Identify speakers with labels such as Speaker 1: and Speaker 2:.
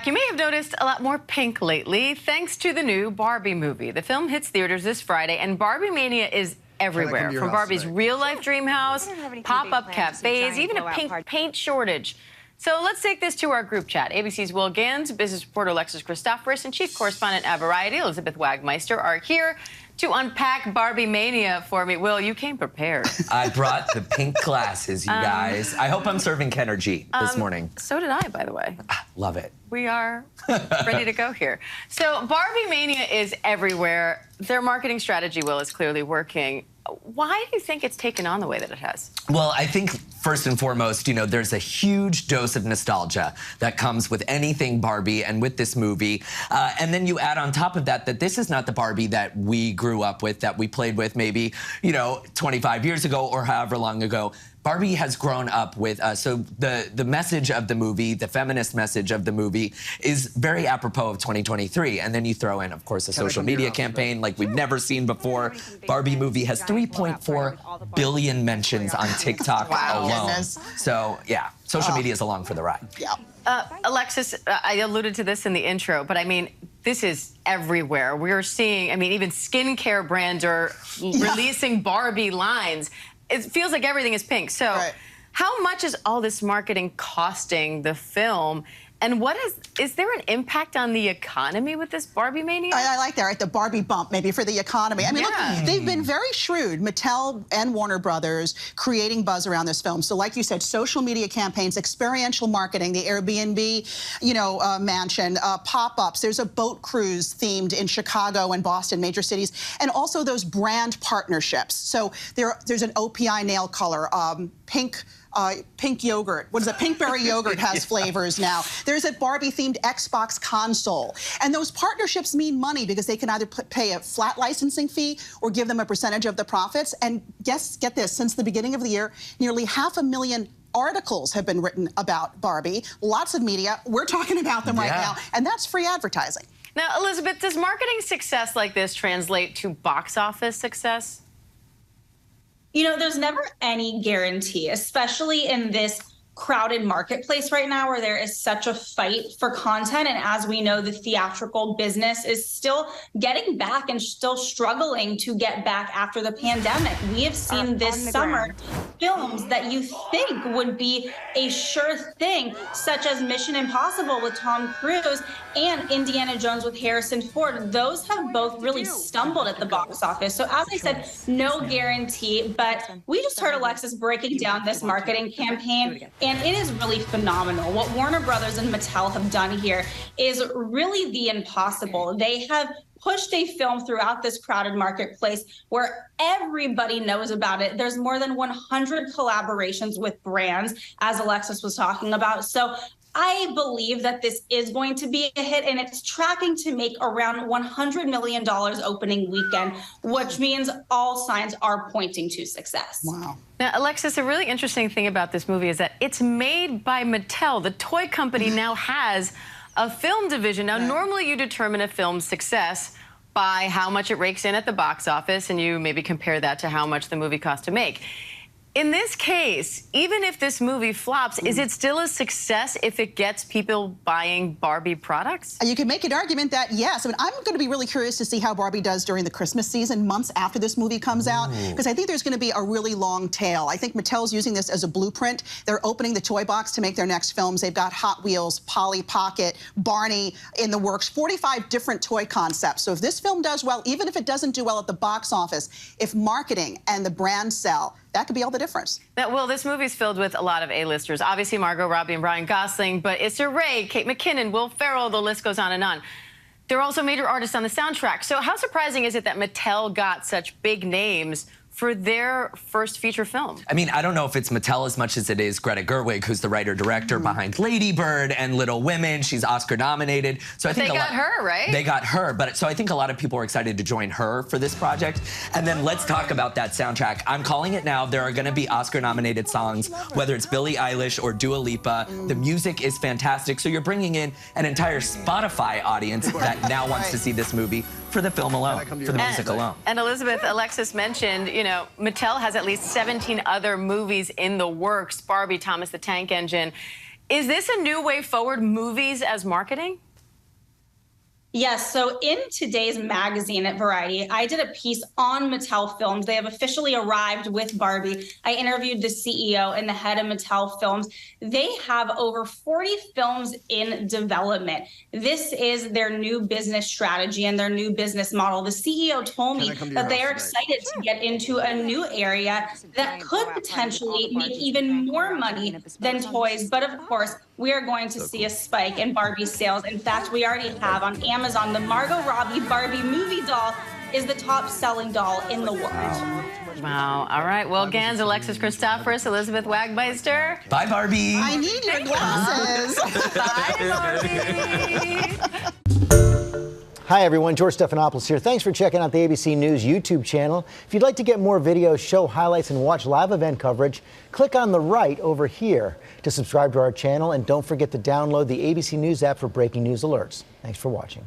Speaker 1: You may have noticed a lot more pink lately, thanks to the new Barbie movie. The film hits theaters this Friday, and Barbie mania is everywhere. From Barbie's real-life dream house, pop-up cafes, even a pink paint shortage. So let's take this to our group chat. ABC's Will Gans, business reporter Alexis Christoforous, and chief correspondent at Variety, Elizabeth Wagmeister, are here to unpack Barbie mania for me. Will, you came prepared.
Speaker 2: I brought the pink glasses, you guys. I hope I'm serving energy this morning.
Speaker 1: So did I, by the way.
Speaker 2: Love it.
Speaker 1: We are ready to go here. So Barbie mania is everywhere. Their marketing strategy, Will, is clearly working. Why do you think it's taken on the way that it has?
Speaker 2: Well, I think first and foremost, you know, there's a huge dose of nostalgia that comes with anything Barbie and with this movie. And then you add on top of that that this is not the Barbie that we grew up with, that we played with maybe, you know, 25 years ago or however long ago. Barbie has grown up with us. So the message of the movie, the feminist message of the movie, is very apropos of 2023. And then you throw in, of course, a social media campaign like we've never seen before. Barbie movie has 3.4 billion mentions on TikTok alone. So, yeah, social media is along for the ride.
Speaker 3: Yeah.
Speaker 1: Alexis, I alluded to this in the intro, but I mean, this is everywhere. We're seeing, I mean, even skincare brands are releasing Barbie lines. It feels like everything is pink. So how much is all this marketing costing the film? And what is there an impact on the economy with this Barbie mania?
Speaker 3: I like that, right? The Barbie bump, maybe, for the economy. I mean, look, they've been very shrewd, Mattel and Warner Brothers, creating buzz around this film. So like you said, social media campaigns, experiential marketing, the Airbnb, you know, mansion, pop-ups. There's a boat cruise themed in Chicago and Boston, major cities, and also those brand partnerships. So there's an OPI nail color, pink yogurt. What is it? Pinkberry yogurt has flavors now. There's a Barbie-themed Xbox console. And those partnerships mean money because they can either pay a flat licensing fee or give them a percentage of the profits. And get this, since the beginning of the year, nearly 500,000 articles have been written about Barbie. Lots of media. We're talking about them right now. And that's free advertising.
Speaker 1: Now, Elizabeth, does marketing success like this translate to box office success?
Speaker 4: You know, there's never any guarantee, especially in this crowded marketplace right now where there is such a fight for content. And as we know, the theatrical business is still getting back and still struggling to get back after the pandemic. We have seen this summer films that you think would be a sure thing, such as Mission Impossible with Tom Cruise and Indiana Jones with Harrison Ford. Those have both really stumbled at the box office. So as I said, no guarantee, but we just heard Alexis breaking down this marketing campaign, and it is really phenomenal. What Warner Brothers and Mattel have done here is really the impossible. They have pushed a film throughout this crowded marketplace where everybody knows about it. There's more than 100 collaborations with brands, as Alexis was talking about. So I believe that this is going to be a hit, and it's tracking to make around $100 million opening weekend, which means all signs are pointing to success.
Speaker 3: Wow.
Speaker 1: Now, Alexis, a really interesting thing about this movie is that it's made by Mattel. The toy company now has a film division. Now, normally you determine a film's success by how much it rakes in at the box office, and you maybe compare that to how much the movie cost to make. In this case, even if this movie flops, is it still a success if it gets people buying Barbie products?
Speaker 3: You can make an argument that, yes. I mean, I'm going to be really curious to see how Barbie does during the Christmas season, months after this movie comes out, because I think there's going to be a really long tail. I think Mattel's using this as a blueprint. They're opening the toy box to make their next films. They've got Hot Wheels, Polly Pocket, Barney in the works, 45 different toy concepts. So if this film does well, even if it doesn't do well at the box office, if marketing and the brand sell, that could be all the difference.
Speaker 1: Now, Will, this movie's filled with a lot of A-listers. Obviously, Margot Robbie and Ryan Gosling, but Issa Rae, Kate McKinnon, Will Ferrell, the list goes on and on. They're also major artists on the soundtrack. So how surprising is it that Mattel got such big names for their first feature film?
Speaker 2: I mean, I don't know if it's Mattel as much as it is Greta Gerwig, who's the writer-director behind Lady Bird and Little Women. She's Oscar-nominated. So I think
Speaker 1: they got her, right?
Speaker 2: They got her, but so I think a lot of people are excited to join her for this project. And then let's talk about that soundtrack. I'm calling it now. There are going to be Oscar-nominated songs, whether it's Billie Eilish or Dua Lipa. The music is fantastic. So you're bringing in an entire Spotify audience that now wants to see this movie for the film alone, for the music alone.
Speaker 1: And Elizabeth, Alexis mentioned, you know, Mattel has at least 17 other movies in the works. Barbie, Thomas the Tank Engine. Is this a new way forward, movies as marketing?
Speaker 4: Yes, so in today's magazine at Variety, I did a piece on Mattel Films. They have officially arrived with Barbie. I interviewed the CEO and the head of Mattel Films. They have over 40 films in development. This is their new business strategy and their new business model. The CEO told me that they are excited to get into a new area that could potentially make even more money than toys. But of course, we are going to see a spike in Barbie sales. In fact, we already have on Amazon, the Margot Robbie Barbie movie doll is the top-selling doll in the world.
Speaker 1: Wow. All right. Well, Gans, Alexis Christoforous, Elizabeth Wagmeister.
Speaker 2: Bye, Barbie.
Speaker 3: I need your glasses.
Speaker 1: Bye, Barbie.
Speaker 5: Hi, everyone. George Stephanopoulos here. Thanks for checking out the ABC News YouTube channel. If you'd like to get more videos, show highlights, and watch live event coverage, click on the right over here to subscribe to our channel. And don't forget to download the ABC News app for breaking news alerts. Thanks for watching.